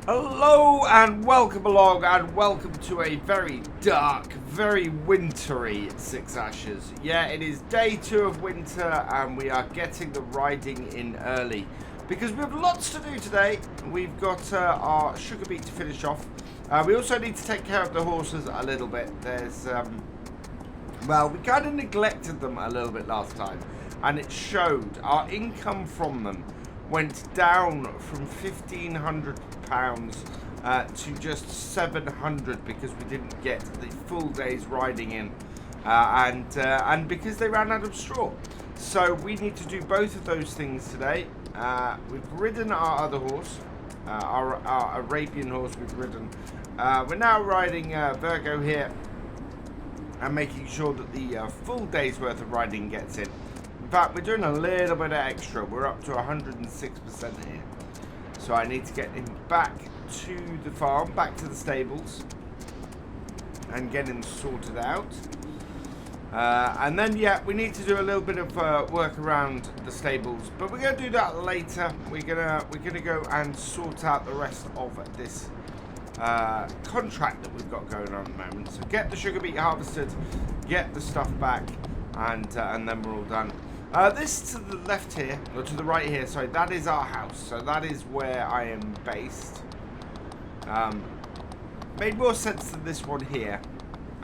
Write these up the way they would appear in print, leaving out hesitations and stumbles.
Hello and welcome along and welcome to a very dark, very wintry Six Ashes. Yeah, it is day 2 of winter and we are getting the riding in early because we have lots to do today. We've got our Sugarbeet to finish off. We also need to take care of the horses a little bit. There's, well, we kind of neglected them a little bit last time and it showed. Our income from them went down from £1,500 to just 700 because we didn't get the full day's riding in and because they ran out of straw. So we need to do both of those things today. We've ridden our other horse, our Arabian horse we've ridden. We're now riding Virgo here and making sure that the full day's worth of riding gets in. In fact, we're doing a little bit of extra. We're up to 106% here. So I need to get him back to the farm, back to the stables, and get him sorted out. And then, yeah, we need to do a little bit of work around the stables, but we're going to do that later. We're gonna go and sort out the rest of this contract that we've got going on at the moment. So get the sugar beet harvested, get the stuff back, and then we're all done. This to the left here, or to the right here, sorry, that is our house. So that is where I am based. Made more sense than this one here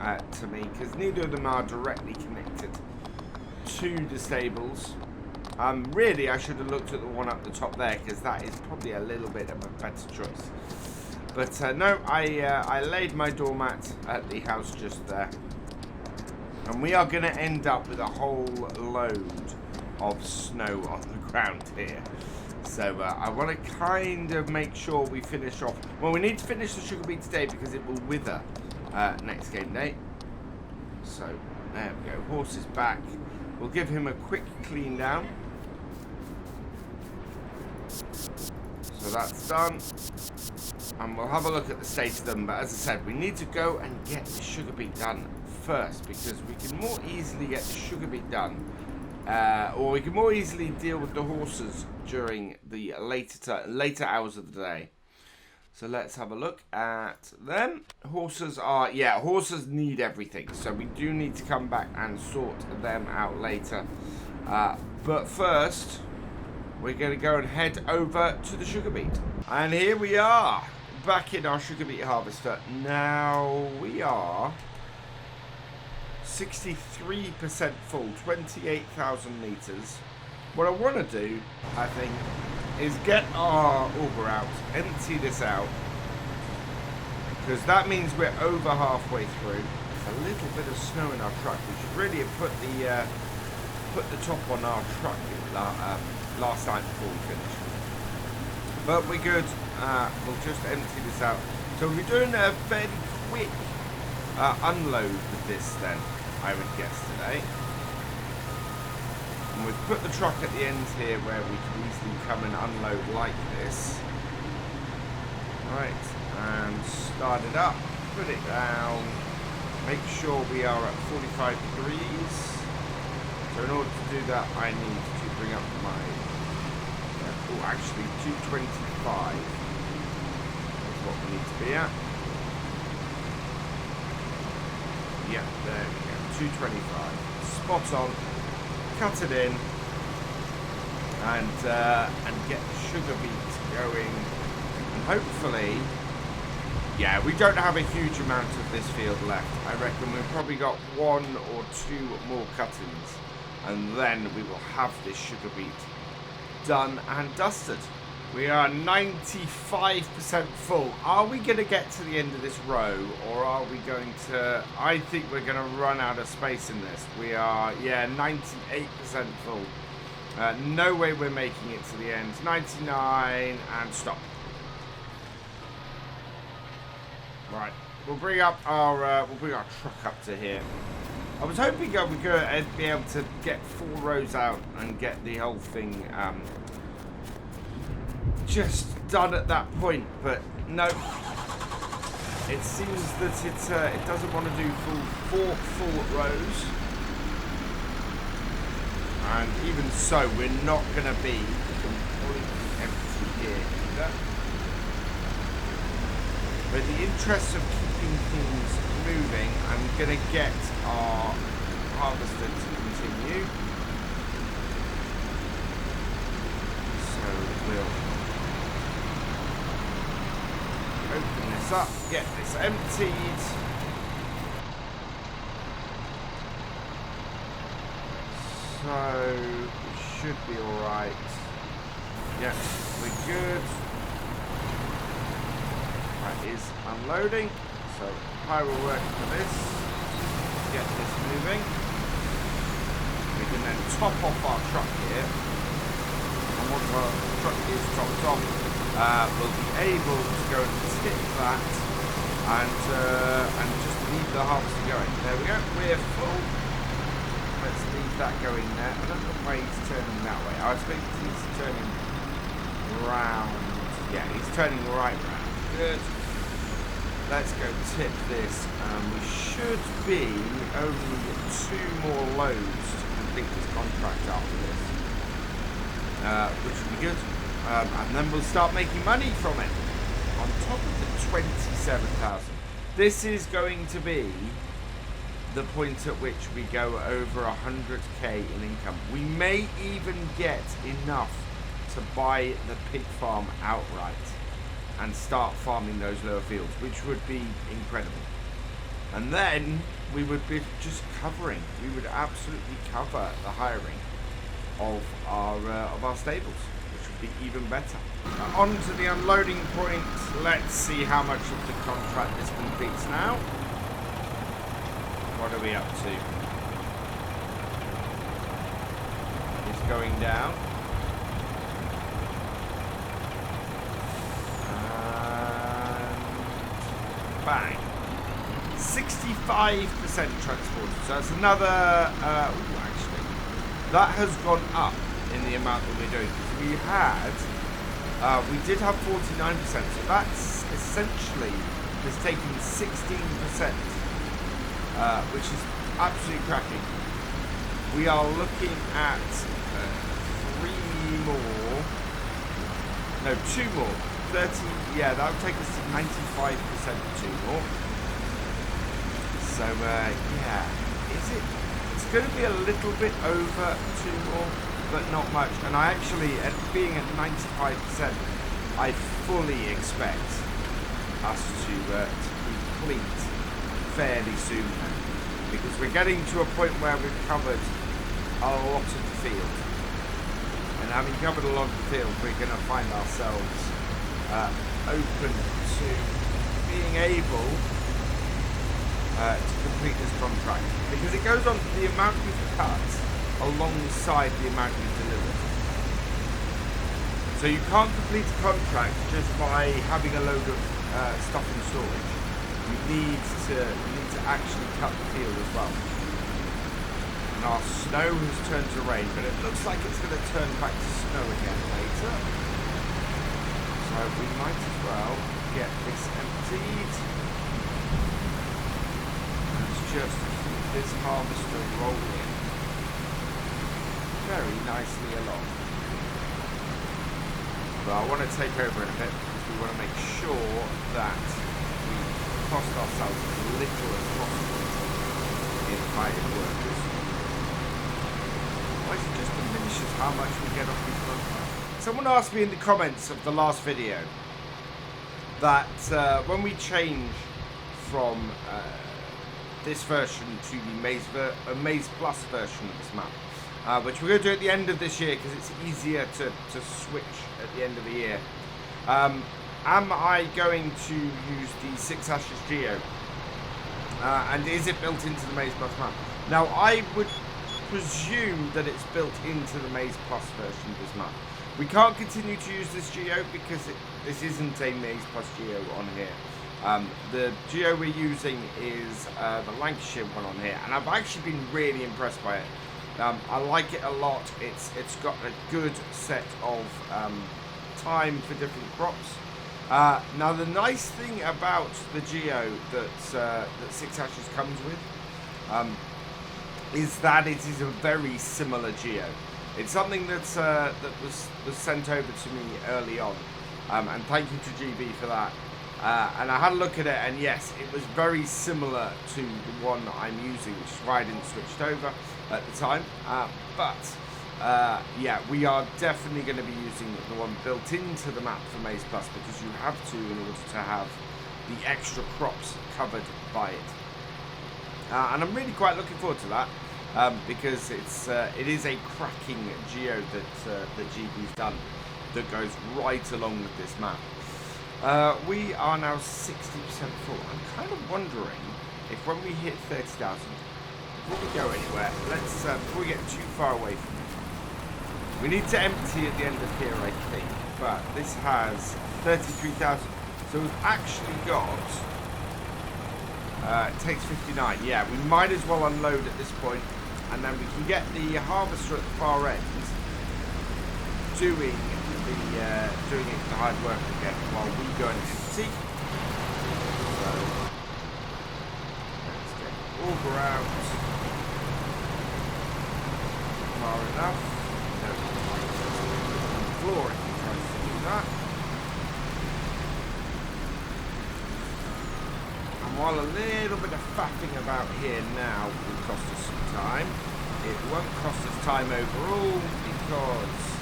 to me, because neither of them are directly connected to the stables. Really, I should have looked at the one up the top there, because that is probably a little bit of a better choice. But no, I laid my doormat at the house just there. And we are going to end up with a whole load of snow on the ground here. So I want to kind of make sure we finish off. Well, we need to finish the sugar beet today because it will wither next game day. So there we go. Horse is back. We'll give him a quick clean down. So that's done. And we'll have a look at the state of them. But as I said, we need to go and get the sugar beet done first, because we can more easily get the sugar beet done, or we can more easily deal with the horses during the later hours of the day. So let's have a look at them. Horses need everything, so we do need to come back and sort them out later. But first, we're going to go and head over to the sugar beet. And here we are, back in our sugar beet harvester. Now we are 63% full, 28,000 litres. What I want to do, I think, is get our auger out, empty this out, because that means we're over halfway through. A little bit of snow in our truck. We should really have put the top on our truck last night before we finished. But we're good. We'll just empty this out. So we're doing a fairly quick unload with this then, I would guess, today. And we've put the truck at the end here where we can easily come and unload like this. Right, and start it up, put it down, make sure we are at 45 degrees. So in order to do that, I need to bring up my, actually 225 is what we need to be at. Yeah, there we go, 225, spot on. Cut it in and get the sugar beet going, and hopefully, yeah, we don't have a huge amount of this field left. I reckon we've probably got 1 or 2 more cuttings, and then we will have this sugar beet done and dusted. We are 95% full. Are we going to get to the end of this row, or are we going to... I think we're going to run out of space in this. We are, yeah, 98% full. No way we're making it to the end. 99 and stop. Right, we'll bring up our truck up to here. I was hoping I would be able to get 4 rows out and get the whole thing just done at that point, but no. It seems that it doesn't want to do four full rows, and even so, we're not going to be completely empty here either. interest of keeping things moving, I'm going to get our harvester to continue. So we'll open this up, get this emptied. So we should be alright. Yes, we're good. That is unloading. So I will work for this. Get this moving. We can then top off our truck here. And once our truck is topped off, we'll be able to go and tip that and just leave the harvester going. There we go. We're full. Let's leave that going there. I don't know why he's turning that way. I expect he's turning round. Yeah, he's turning right round. Good. Let's go tip this. We should be only 2 more loads to complete this contract after this, which will be good. And then we'll start making money from it. On top of the 27,000. This is going to be the point at which we go over 100k in income. We may even get enough to buy the pig farm outright and start farming those lower fields, which would be incredible. And then we would be just covering. We would absolutely cover the hiring of our stables, which would be even better. On to the unloading point. Let's see how much of the contract this completes now. What are we up to? It's going down. And bang. 65% transported. So that's another, actually, that has gone up in the amount that we're doing. Because we did have 49%. So that's essentially has taken 16%. Which is absolutely cracking. We are looking at 2 more. 30, yeah, that would take us to 95% 2 more. So, yeah, it's going to be a little bit over 2 more, but not much. And I actually, at being at 95%, I fully expect us to complete fairly soon, because we're getting to a point where we've covered a lot of the field, and having covered a lot of the field, we're going to find ourselves open to being able to complete this contract, because it goes on the amount we've cut alongside the amount we've delivered. So you can't complete a contract just by having a load of stuff in storage. You need to actually cut the field as well. And our snow has turned to rain, but it looks like it's going to turn back to snow again later. So we might as well get this emptied. Let's just keep this harvester rolling very nicely along. But I want to take over in a bit, because we want to make sure that cost ourselves as little as possible in hiring workers. Otherwise it just diminishes how much we get off these contracts. Someone asked me in the comments of the last video that when we change from this version to the Maize Plus version of this map, which we're going to do at the end of this year because it's easier to switch at the end of the year, am I going to use the 6 Ashes Geo? And is it built into the Maize Plus map? Now, I would presume that it's built into the Maize Plus version of this map. We can't continue to use this Geo because this isn't a Maize Plus Geo on here. The Geo we're using is the Lancashire one on here, and I've actually been really impressed by it. I like it a lot. It's got a good set of time for different crops. Now the nice thing about the Geo that 6 Ashes comes with is that it is a very similar Geo. It's something that was sent over to me early on, and thank you to GB for that. And I had a look at it, and yes, it was very similar to the one I'm using, which is why I didn't switch over at the time. Yeah, we are definitely going to be using the one built into the map for Maize Plus, because you have to in order to have the extra crops covered by it. And I'm really quite looking forward to that, because it is a cracking geo that GB's done that goes right along with this map. We are now 60% full. I'm kind of wondering if when we hit 30,000, before we go anywhere, let's before we get too far away from it, we need to empty at the end of here, I think. But this has 33,000, so we've actually got. It takes 59. Yeah, we might as well unload at this point, and then we can get the harvester at the far end doing the hard work again while we go and empty. So let's get auger out far enough. No, on the floor if he tries to do that. And while a little bit of faffing about here now will cost us some time, it won't cost us time overall, because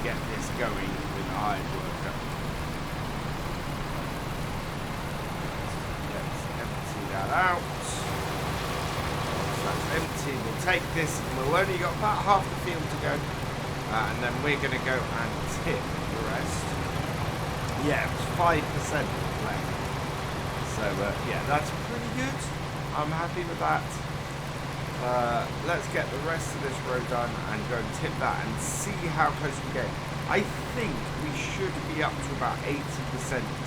get this going with the hide worker. Let's empty that out. Once that's empty, we'll take this, and we'll only got about half the field to go, and then we're going to go and tip the rest. Yeah, it's 5% left. So yeah, that's pretty good. I'm happy with that. Let's get the rest of this row done and go and tip that and see how close we get. I think we should be up to about 80%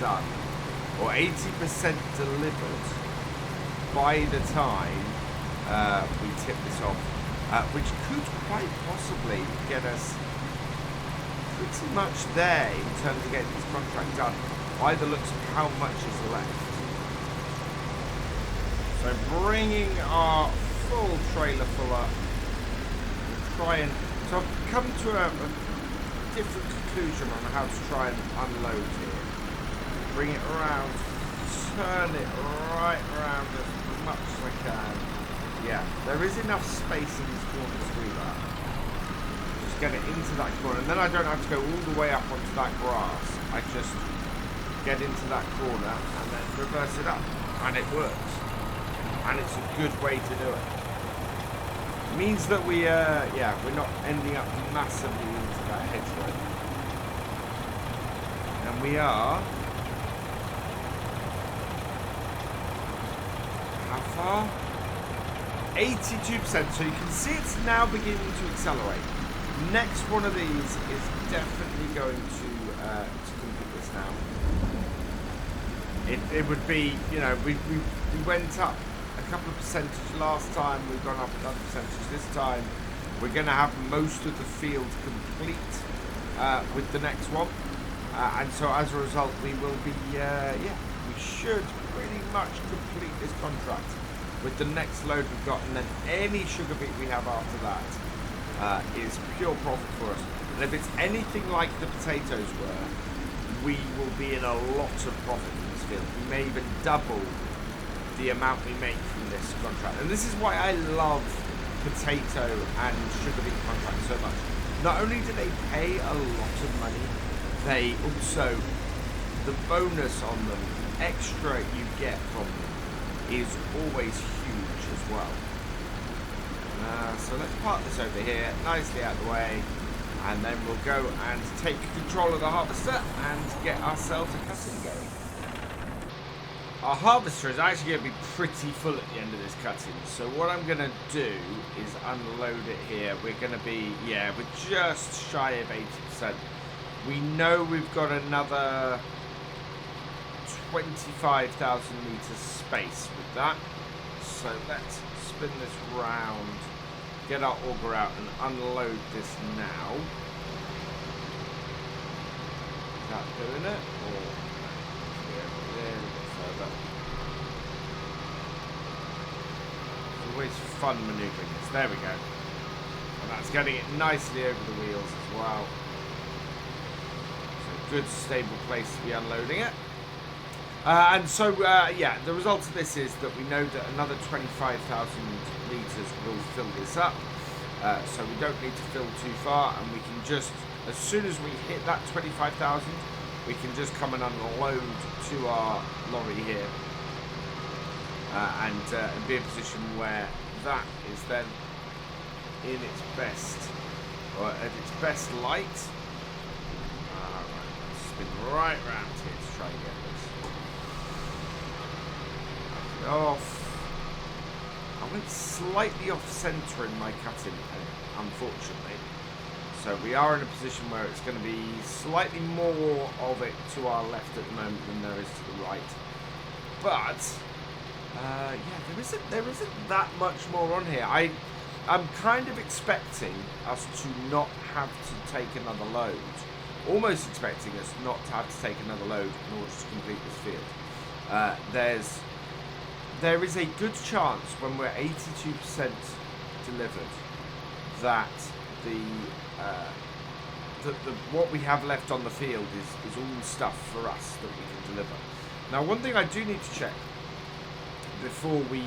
done, or 80% delivered by the time we tip this off, which could quite possibly get us pretty much there in terms of getting this contract done, by the looks of how much is left. So bringing our full trailer full up. We'll try and so I've come to a different conclusion on how to try and unload here. Bring it around, turn it right around as much as I can. Yeah, there is enough space in this corner to do that. Just get it into that corner, and then I don't have to go all the way up onto that grass. I just get into that corner and then reverse it up, and it works. And it's a good way to do it. Means that we're not ending up massively into that hedgerow. And we are. How far? 82%. So you can see it's now beginning to accelerate. Next one of these is definitely going to complete this now. It would be, you know, we went up a couple of percentage last time, we've gone up another percentage this time. We're going to have most of the field complete with the next one, and so as a result we will be we should pretty much complete this contract with the next load we've got, and then any sugar beet we have after that is pure profit for us. And if it's anything like the potatoes were, we will be in a lot of profit in this field. We may even double the amount we make from this contract. And this is why I love potato and sugar beet contracts so much. Not only do they pay a lot of money, they also, the bonus on them, the extra you get from them is always huge as well. So let's park this over here, nicely out of the way, and then we'll go and take control of the harvester and get ourselves a cutting going. Our harvester is actually going to be pretty full at the end of this cutting, so what I'm going to do is unload it here. We're going to be, we're just shy of 80%. We know we've got another 25,000 litres space with that, so let's spin this round, get our auger out and unload this now. Is that doing it? Or it's always fun manoeuvring this. There we go. And that's getting it nicely over the wheels as well. So good stable place to be unloading it. And so, yeah, the result of this is that we know that another 25,000 litres will fill this up. So we don't need to fill too far, and we can just, as soon as we hit that 25,000, we can just come and unload to our lorry here. And be in a position where that is then in its best, or at its best light. Alright, let's spin right round here to try and get this. Off. I went slightly off centre in my cutting, unfortunately. So we are in a position where it's going to be slightly more of it to our left at the moment than there is to the right. But yeah, there isn't that much more on here. I'm kind of expecting us to not have to take another load. Almost expecting us not to have to take another load in order to complete this field. There is a good chance when we're 82% delivered that what we have left on the field is all stuff for us that we can deliver. Now, one thing I do need to check before we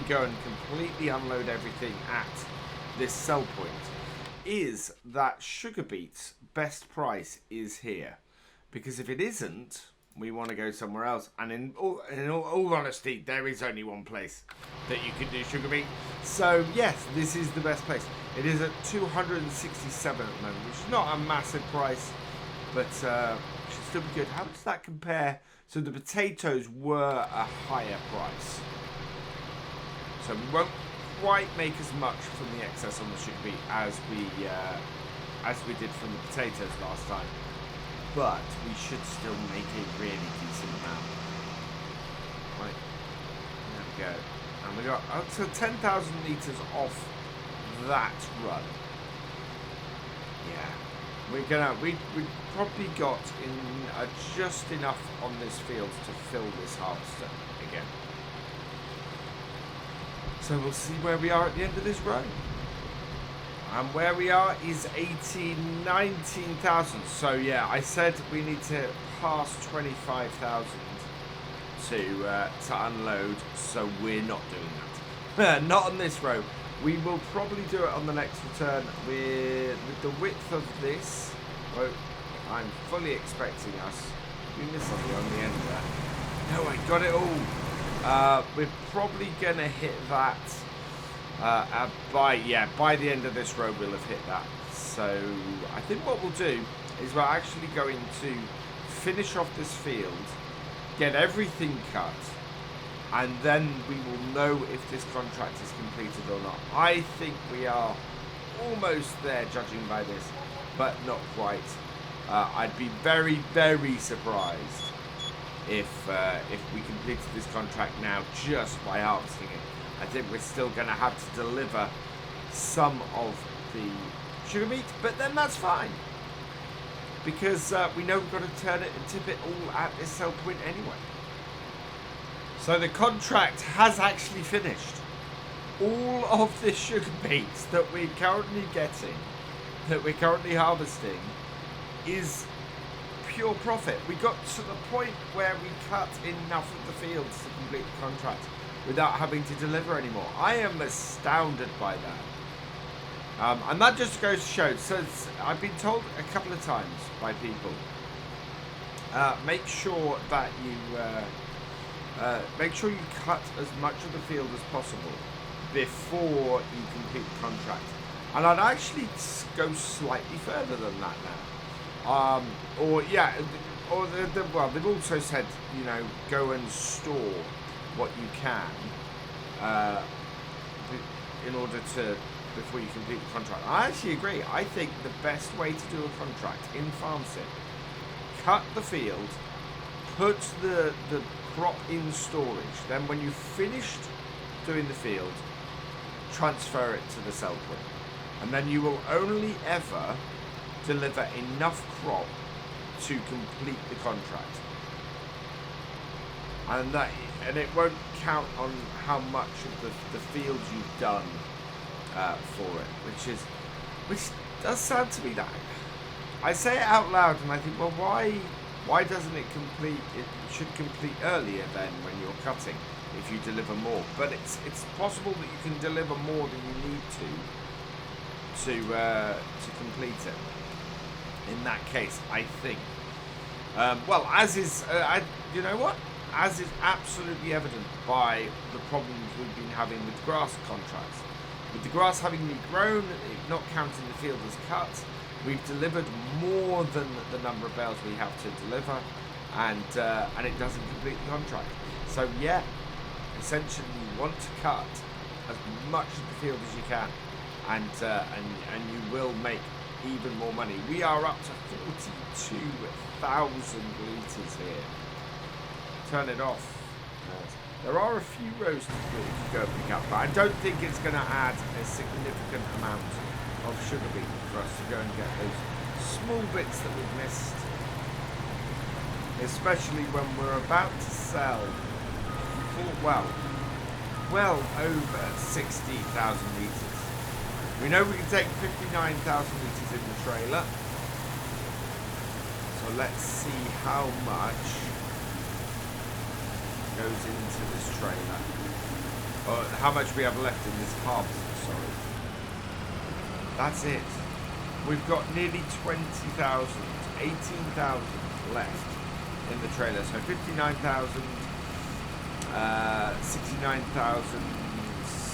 go and completely unload everything at this sell point is that Sugarbeet's best price is here, because if it isn't, we want to go somewhere else. And in all honesty, there is only one place that you can do Sugarbeet. So yes, this is the best place. It is at 267 at the moment, which is not a massive price, but should still be good. How does that compare? So the potatoes were a higher price, so we won't quite make as much from the excess on the Sugarbeet as we did from the potatoes last time. But we should still make a really decent amount. Right, there we go. And we got up to 10,000 litres off that run. Yeah, we probably got in just enough on this field to fill this harvester again. So we'll see where we are at the end of this row. And where we are is 19,000. So yeah, I said we need to pass 25,000 to unload. So we're not doing that. Not on this row. We will probably do it on the next return with the width of this. Well, I'm fully expecting us. We missed something on the end there. No, I got it all. We're probably gonna hit that. By the end of this row we'll have hit that. So I think what we'll do is we're actually going to finish off this field, get everything cut, and then we will know if this contract is completed or not. I think we are almost there judging by this, but not quite. I'd be very, very surprised if we completed this contract now just by harvesting it. I think we're still going to have to deliver some of the Sugarbeet, but then that's fine, because we know we've got to turn it and tip it all at this sell point anyway. So the contract has actually finished. All of the Sugarbeets that we're currently getting, that we're currently harvesting, is pure profit. We got to the point where we cut enough of the fields to complete the contract without having to deliver anymore. I am astounded by that. And that just goes to show, so I've been told a couple of times by people, make sure that you cut as much of the field as possible before you complete the contract. And I'd actually go slightly further than that now. Well, they've also said, you know, go and store what you can in order to, before you complete the contract. I actually agree. I think the best way to do a contract in FarmSim, cut the field, put the crop in storage, then when you've finished doing the field, transfer it to the sell point, and then you will only ever deliver enough crop to complete the contract, and it won't count on how much of the field you've done for it, which does sound to me that I say it out loud and I think, well, why Why doesn't it complete? It should complete earlier then when you're cutting, if you deliver more. But it's possible that you can deliver more than you need to complete it. In that case, I think. Well, as is, you know what? As is absolutely evident by the problems we've been having with grass contracts. With the grass having been grown, not counting the field as cut, we've delivered more than the number of bales we have to deliver, and it doesn't complete the contract. So yeah, essentially you want to cut as much of the field as you can, and you will make even more money. We are up to 42,000 litres here. Turn it off. There are a few rows to go pick up, but I don't think it's going to add a significant amount of sugar beet for us to go and get those small bits that we've missed. Especially when we're about to sell for, well over 60,000 litres. We know we can take 59,000 litres in the trailer. So let's see how much goes into this trailer. Or how much we have left in this harvest, sorry. That's it. We've got nearly 20,000, 18,000 left in the trailer. So 59,000, 69,000,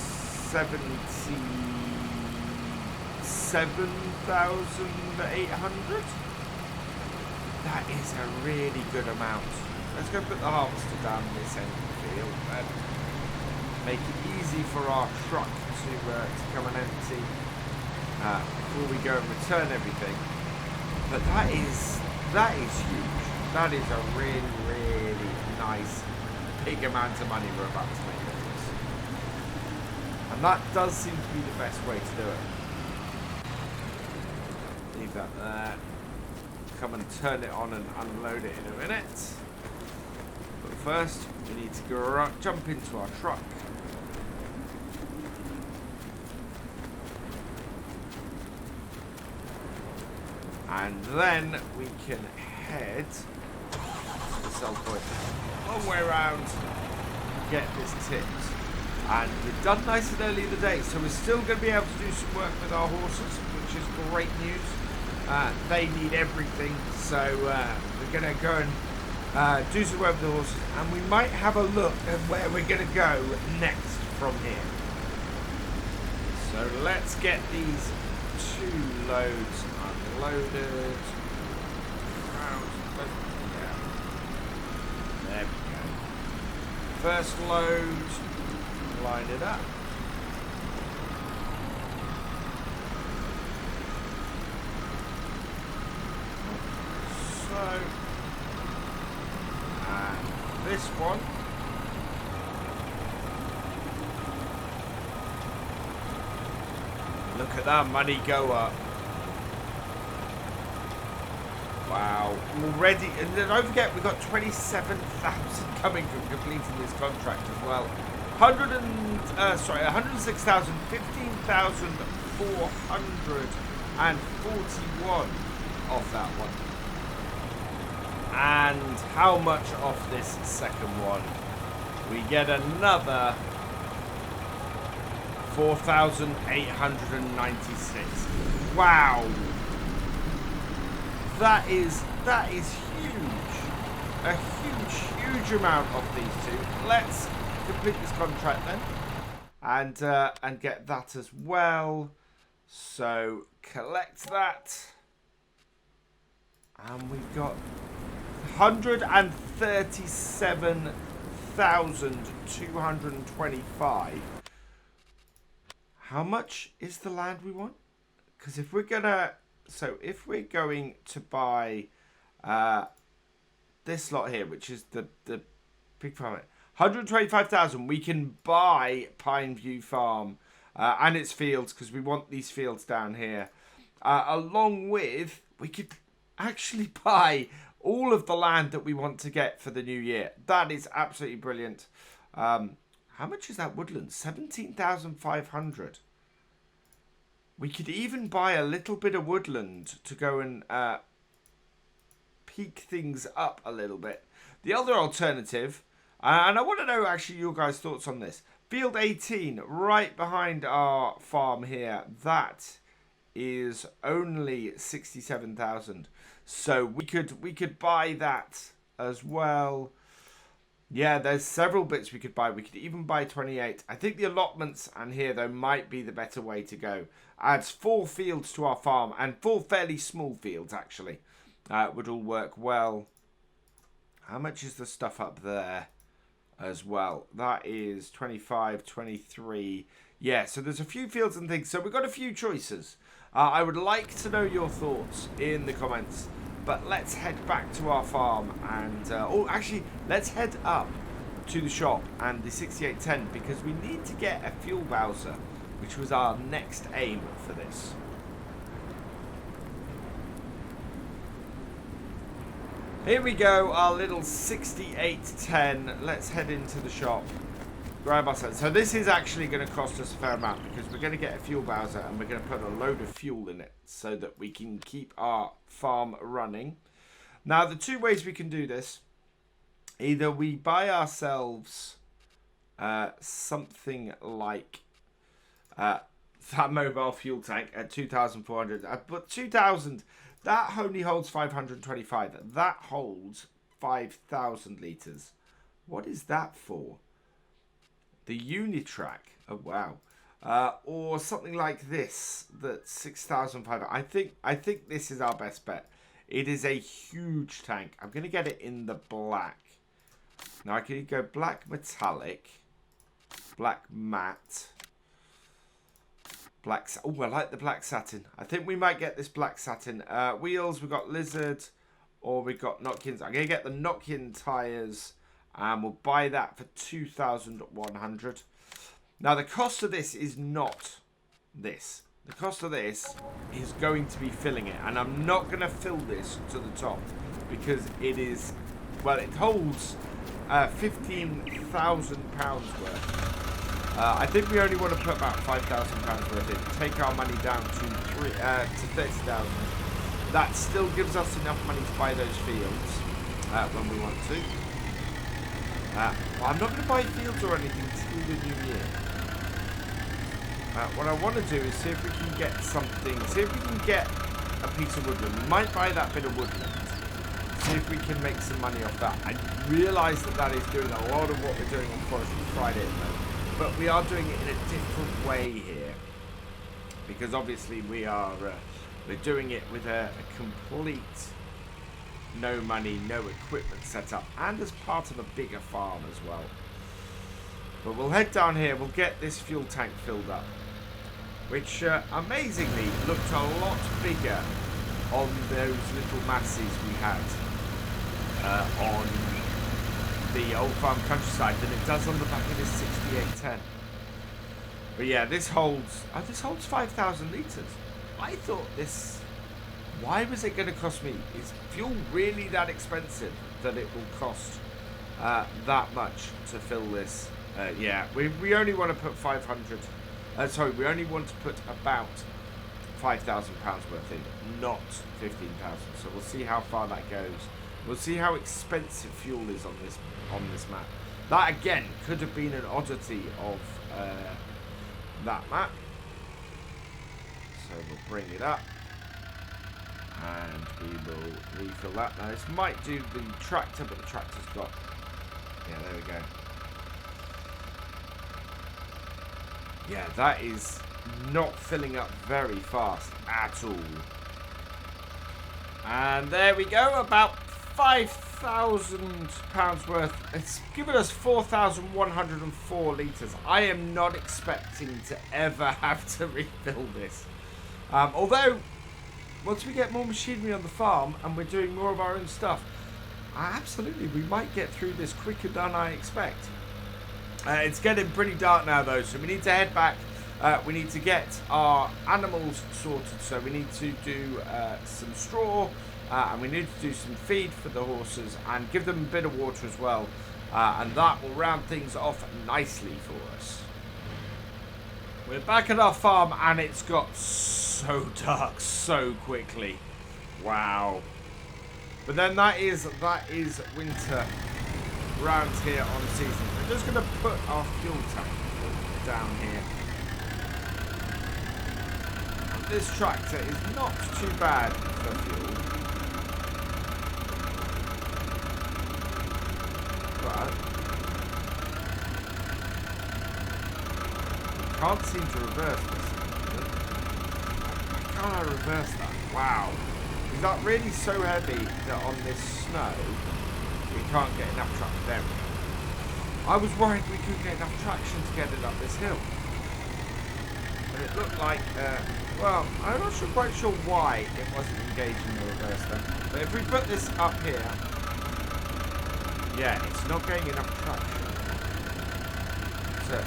77,800. That is a really good amount. Let's go put the harvester down this end of the field and make it easy for our truck to come and empty before we go and return everything. But that is huge. That is a really, really nice big amount of money we're about to make with this. And that does seem to be the best way to do it. Leave that there. Come and turn it on and unload it in a minute. But first, we need to go jump into our truck. And then we can head to the sell point. Long way around, get this tipped. And we've done nice and early in the day, so we're still going to be able to do some work with our horses, which is great news. They need everything, so we're going to go and do some work with the horses, and we might have a look at where we're going to go next from here. So let's get these 2 loads unloaded. There we go. First load, line it up. So, and this one. Look at that money go up. Wow. Already, and don't forget we've got 27,000 coming from completing this contract as well. 106,000, 15,441 off that one. And how much off this second one? We get another 4,896. Wow. That is huge. A huge amount of these two. Let's complete this contract then. And get that as well. So collect that. And we've got 137,225. How much is the land we want? Because if we're gonna, if we're going to buy this lot here, which is the big farm, 125,000, we can buy Pineview Farm and its fields, because we want these fields down here. Along with, we could actually buy all of the land that we want to get for the new year. That is absolutely brilliant. How much is that woodland? 17,500. We could even buy a little bit of woodland to go and peak things up a little bit. The other alternative, and I want to know actually your guys' thoughts on this. Field 18, right behind our farm here, that is only 67,000. So we could buy that as well. Yeah, there's several bits we could buy. We could even buy 28. I think the allotments and here though might be the better way to go. Adds 4 fields to our farm, and 4 fairly small fields actually. Would all work well. How much is the stuff up there as well? That is 25, 23. Yeah, so there's a few fields and things. So we've got a few choices. I would like to know your thoughts in the comments. But let's head back to our farm and... oh, actually, let's head up to the shop and the 6810 because we need to get a fuel bowser, which was our next aim for this. Here we go, our little 6810. Let's head into the shop. Grab ourselves. So this is actually going to cost us a fair amount because we're going to get a fuel bowser and we're going to put a load of fuel in it so that we can keep our farm running. Now, the 2 ways we can do this. Either we buy ourselves something like that mobile fuel tank at 2,400. But 2,000, that only holds 525. That holds 5,000 litres. What is that for? The Unitrack, oh wow, or something like this. That's 6,500. I think this is our best bet. It is a huge tank. I'm gonna get it in the black. Now I can go black metallic, black matte, black. Oh, I like the black satin. I think we might get this black satin. Wheels. We've got lizard, or we got Nokians. I'm gonna get the Nokian tires. And we'll buy that for 2,100. Now, the cost of this is not this. The cost of this is going to be filling it. And I'm not going to fill this to the top. Because it is... Well, it holds £15,000 worth. I think we only want to put about £5,000 worth in. Take our money down to 30,000. That still gives us enough money to buy those fields when we want to. Well, I'm not going to buy fields or anything till the new year. What I want to do is see if we can get something, see if we can get a piece of woodland. We might buy that bit of woodland. See if we can make some money off that. I realise that that is doing a lot of what we're doing on Forestry Friday at the moment. But we are doing it in a different way here. Because obviously we're doing it with a complete... no money, no equipment set up, and as part of a bigger farm as well. But we'll head down here, we'll get this fuel tank filled up, which amazingly looked a lot bigger on those little masses we had on the old farm countryside than it does on the back of this 6810. But yeah, this holds 5,000 litres. I thought this... Why was it going to cost me? Is fuel really that expensive that it will cost that much to fill this? Yeah, we only want to put 500. Sorry, we only want to put about £5,000 worth in, not 15,000. So we'll see how far that goes. We'll see how expensive fuel is on this map. That again could have been an oddity of that map. So we'll bring it up. And we will refill that. Now this might do the tractor, but the tractor's got... Yeah, there we go. Yeah, that is not filling up very fast at all. And there we go, about £5,000 worth. It's given us 4,104 litres. I am not expecting to ever have to refill this. Although... once we get more machinery on the farm and we're doing more of our own stuff, absolutely, we might get through this quicker than I expect. It's getting pretty dark now, though, so we need to head back. We need to get our animals sorted, so we need to do some straw, and we need to do some feed for the horses and give them a bit of water as well, and that will round things off nicely for us. We're back at our farm, and it's got so dark so quickly. Wow. But then that is winter round here on season. We're just going to put our fuel tank down here. And this tractor is not too bad for fuel. But I can't seem to reverse this. Why can't I reverse that? Wow. Is that really so heavy that on this snow we can't get enough traction? There we go. I was worried we couldn't get enough traction to get it up this hill. And it looked like, well, I'm not quite sure why it wasn't engaging the reverse then. But if we put this up here, yeah, it's not getting enough traction to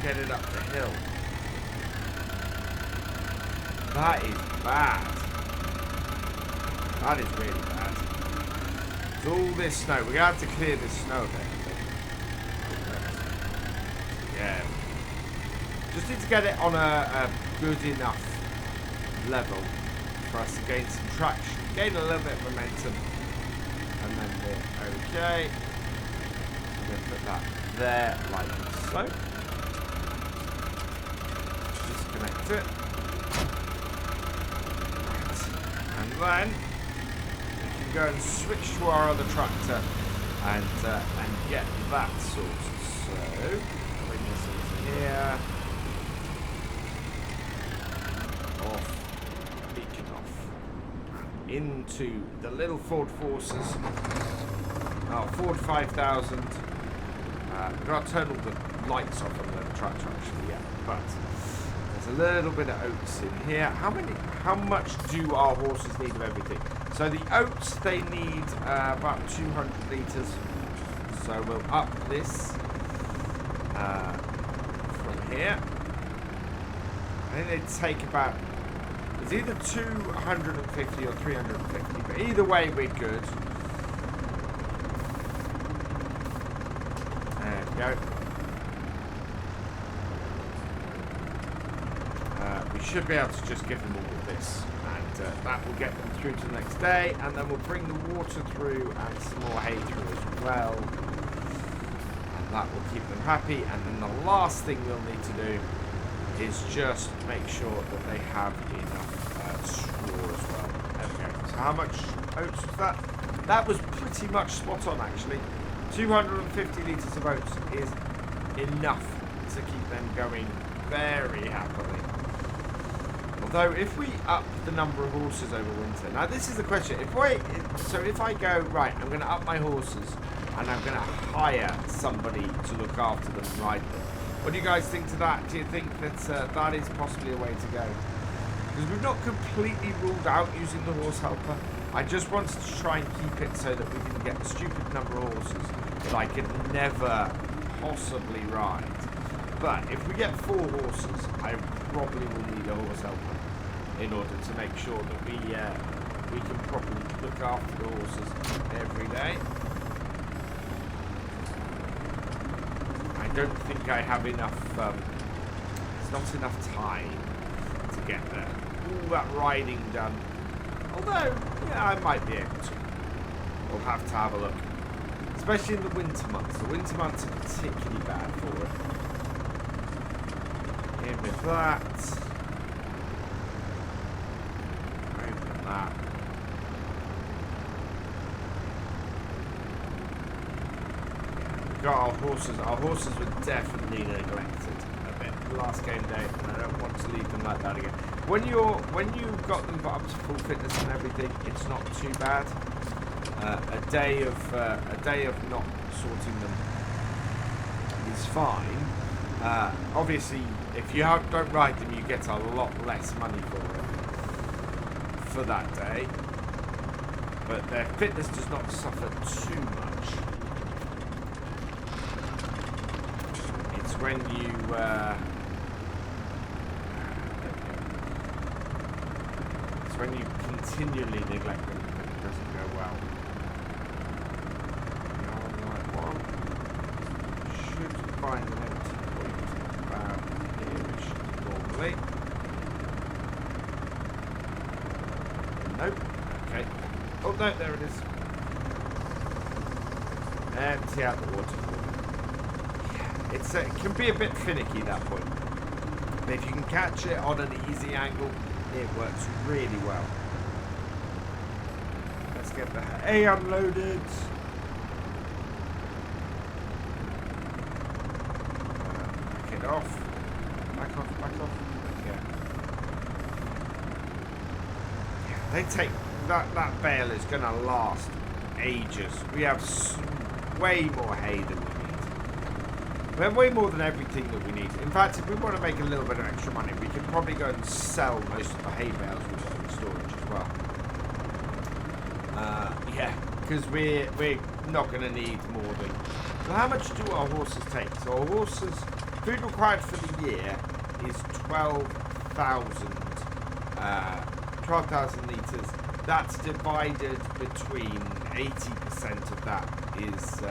get it up the hill. That is bad. That is really bad. It's all this snow. We're going to have to clear this snow then, I think. Yeah. Just need to get it on a good enough level for us to gain some traction. Gain a little bit of momentum. And then we're okay. I'm going to put that there like so. Disconnect it. Right. And then go and switch to our other tractor and get that sorted. So bring this into here. Off. Beacon off. Into the little Ford Forces. Ford 5000. We've got to turn all the lights off on the tractor actually, yeah. But there's a little bit of oats in here. How much do our horses need of everything? So the oats, they need about 200 litres. So we'll up this from here. I think they'd take about, it's either 250 or 350, but either way we're good. There we go. We should be able to just give them all of this. That will get them through to the next day, and then we'll bring the water through and some more hay through as well, and that will keep them happy. And then the last thing we'll need to do is just make sure that they have enough straw as well. There we go. So how much oats was that? That was pretty much spot on actually. 250 litres of oats is enough to keep them going very happily. Although, if we up the number of horses over winter... Now, this is the question. If I go, right, I'm going to up my horses, and I'm going to hire somebody to look after them and ride them. What do you guys think to that? Do you think that that is possibly a way to go? Because we've not completely ruled out using the horse helper. I just wanted to try and keep it so that we can get a stupid number of horses that I could never possibly ride. But if we get 4 horses, I probably will need a horse helper in order to make sure that we can properly look after the horses every day. I don't think I have enough, it's not enough time to get all that riding done. Although, yeah, I might be able to. We'll have to have a look. Especially in the winter months. The winter months are particularly bad for it. In with that. Open that. We've got our horses. Our horses were definitely neglected a bit last game day, and I don't want to leave them like that again. When you've got them up to full fitness and everything, it's not too bad. A day of not sorting them is fine. Obviously, if you don't ride them, you get a lot less money for that day. But their fitness does not suffer too much. It's when you when you continually neglect them that it doesn't go well. Should find an empty point about here-ish normally. Nope. Okay. Oh no, there it is. Empty out the waterfall. Yeah, it can be a bit finicky, that point. But if you can catch it on an easy angle, it works really well. Let's get the hay unloaded. Back it off. Back off, back off. Yeah, they take... That bale is going to last ages. We have way more hay than we need. We have way more than everything that we need. In fact, if we want to make a little bit of extra money, we could probably go and sell most of the hay bales we've got in storage as well. Yeah, because we're not going to need more than... Well, how much do our horses take? So our horses, food required for the year is 12,000 litres. That's divided between 80% of that is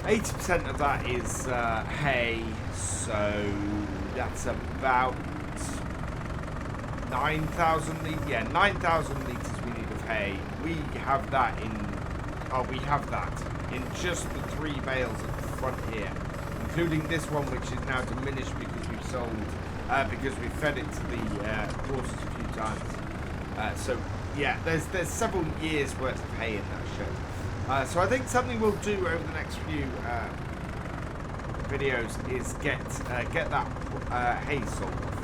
80% of that is hay, so that's about 9,000 litres. Yeah, 9,000 litres we need of hay. We have that in just the 3 bales at the front here, including this one, which is now diminished because we've sold because we fed it to the horses a few times. So yeah, there's several years worth of hay in that shed. So I think something we'll do over the next few videos is get that hay sold off.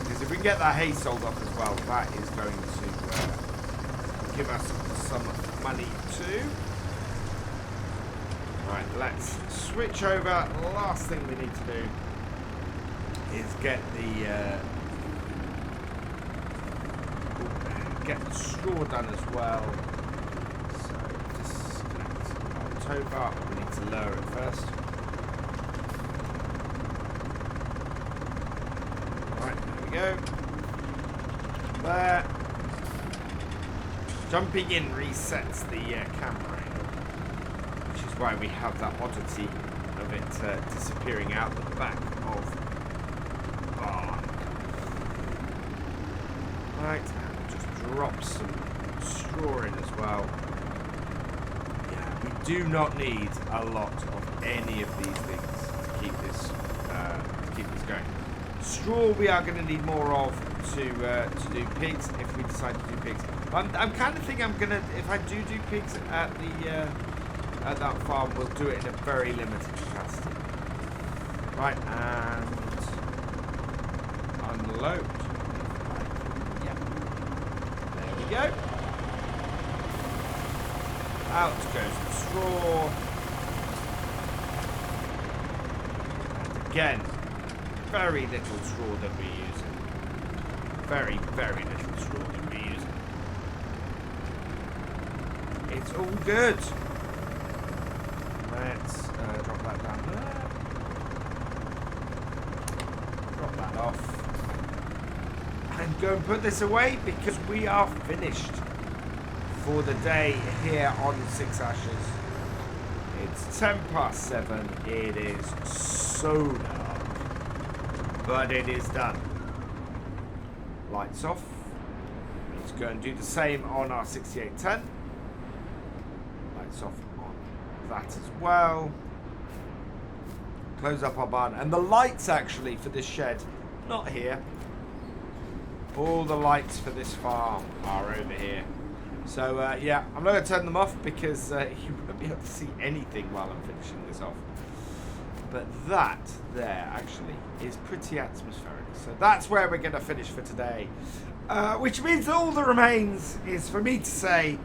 Because if we can get that hay sold off as well, that is going to give us some money too. Right, let's switch over. The last thing we need to do is get the straw done as well. So disconnect our tow bar. We need to lower it first. Right, there we go. There. Jumping in resets the camera angle, which is why we have that oddity of it disappearing out the back of the barn. Right. Drop some straw in as well. Yeah, we do not need a lot of any of these things to keep this going. Straw we are going to need more of to do pigs if we decide to do pigs. I'm kind of thinking I'm gonna, if I do pigs at the at that farm, we'll do it in a very limited capacity. Right, and unload. Go. Out goes the straw. And again, very little straw that we're using. Very, very little straw that we're using. It's all good. Let's drop that down there. Drop that off. And go and put this away because we are finished for the day here on 6 Ashes. It's 7:07. It is so dark, but it is done. Lights off. Let's go and do the same on our 6810. Lights off on that as well. Close up our barn. And the lights actually for this shed, not here. All the lights for this farm are over here. So, yeah, I'm not going to turn them off because you won't be able to see anything while I'm finishing this off. But that there, actually, is pretty atmospheric. So that's where we're going to finish for today. Which means all that remains is for me to say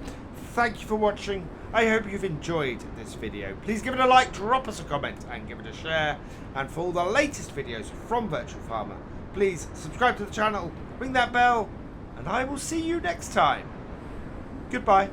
thank you for watching. I hope you've enjoyed this video. Please give it a like, drop us a comment, and give it a share. And for all the latest videos from Virtual Farmer, please subscribe to the channel, ring that bell, and I will see you next time. Goodbye.